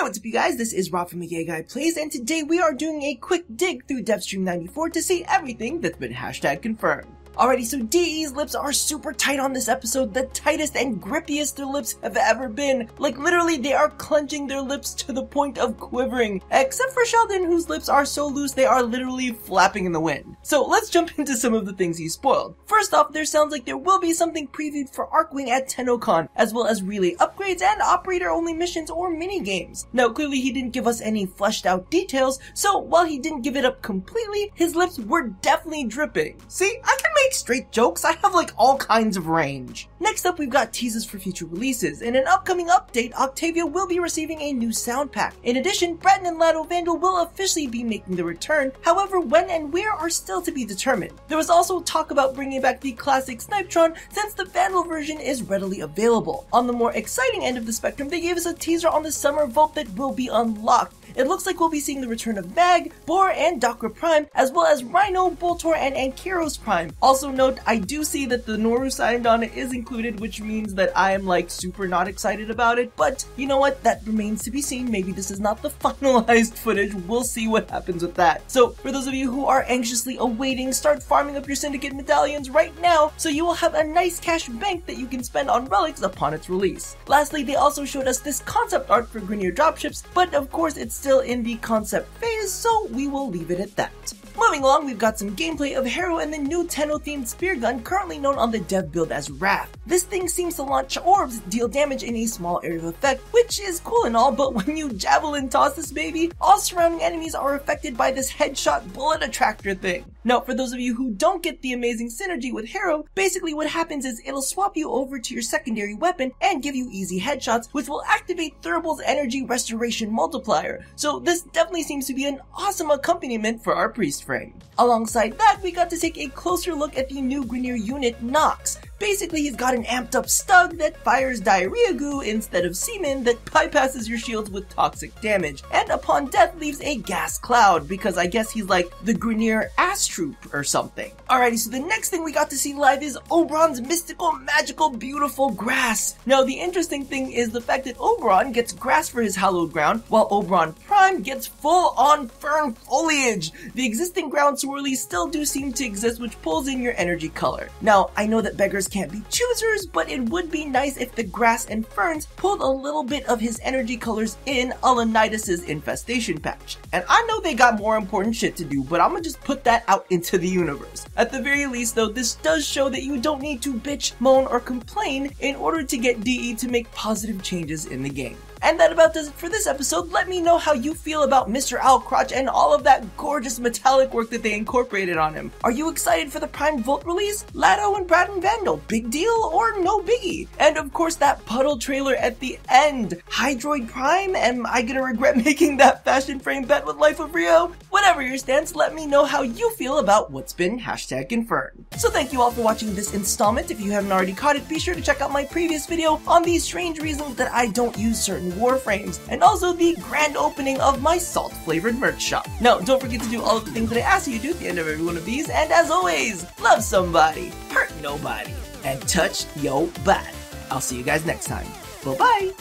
what's up you guys, this is Rob from the Guy Plays, and today we are doing a quick dig through Devstream 94 to see everything that's been hashtag confirmed. Alrighty, so DE's lips are super tight on this episode, the tightest and grippiest their lips have ever been. Like literally they are clenching their lips to the point of quivering, except for Sheldon, whose lips are so loose they are literally flapping in the wind. So let's jump into some of the things he spoiled. First off, there sounds like there will be something previewed for Arkwing at TennoCon, as well as relay upgrades and operator-only missions or mini-games. Now clearly he didn't give us any fleshed out details, so while he didn't give it up completely, his lips were definitely dripping. See, I can make straight jokes, I have like all kinds of range. Next up, we've got teases for future releases. In an upcoming update, Octavia will be receiving a new sound pack. In addition, Breton and Lado Vandal will officially be making the return, however when and where are still to be determined. There was also talk about bringing back the classic Snipetron since the Vandal version is readily available. On the more exciting end of the spectrum, they gave us a teaser on the summer vault that will be unlocked. It looks like we'll be seeing the return of Mag, Boar, and Dakra Prime, as well as Rhino, Boltor, and Ankyros Prime. Also note, I do see that the Noru signed on is included, which means that I am like super not excited about it, but you know what, that remains to be seen. Maybe this is not the finalized footage, we'll see what happens with that. So for those of you who are anxiously awaiting, start farming up your Syndicate medallions right now, so you will have a nice cash bank that you can spend on relics upon its release. Lastly, they also showed us this concept art for Grineer dropships, but of course it's still in the concept phase, so we will leave it at that. Moving along, we've got some gameplay of Hero and the new Tenno-themed Speargun, currently known on the dev build as Wrath. This thing seems to launch orbs, deal damage in a small area of effect, which is cool and all, but when you javelin toss this baby, all surrounding enemies are affected by this headshot bullet attractor thing. Now, for those of you who don't get the amazing synergy with Hero, basically what happens is it'll swap you over to your secondary weapon and give you easy headshots, which will activate Thurbal's energy restoration multiplier. So this definitely seems to be an awesome accompaniment for our priest frame. Alongside that, we got to take a closer look at the new Grineer unit, Nox. Basically, he's got an amped up stug that fires diarrhea goo instead of semen that bypasses your shields with toxic damage, and upon death leaves a gas cloud, because I guess he's like the Grineer ass troop or something. Alrighty, so the next thing we got to see live is Oberon's mystical, magical, beautiful grass. Now, the interesting thing is the fact that Oberon gets grass for his hallowed ground, while Oberon Prime gets full-on fern foliage. The existing ground swirlies still do seem to exist, which pulls in your energy color. Now, I know that beggars can't be choosers, but it would be nice if the grass and ferns pulled a little bit of his energy colors in Alanidas' infestation patch. And I know they got more important shit to do, but I'm gonna just put that out into the universe. At the very least though, this does show that you don't need to bitch, moan, or complain in order to get DE to make positive changes in the game. And that about does it for this episode. Let me know how you feel about Mr. Owlcrotch and all of that gorgeous metallic work that they incorporated on him. Are you excited for the Prime Volt release? Lado and Breton Vandal, big deal or no biggie? And of course that puddle trailer at the end. Hydroid Prime? Am I gonna regret making that fashion frame bet with Life of Rio? Whatever your stance, let me know how you feel about what's been hashtag confirmed. So thank you all for watching this installment. If you haven't already caught it, be sure to check out my previous video on the strange reasons that I don't use certain Warframes, and also the grand opening of my salt-flavored merch shop. Now, don't forget to do all of the things that I ask you to do at the end of every one of these, and as always, love somebody, hurt nobody, and touch your body. I'll see you guys next time. Bye-bye!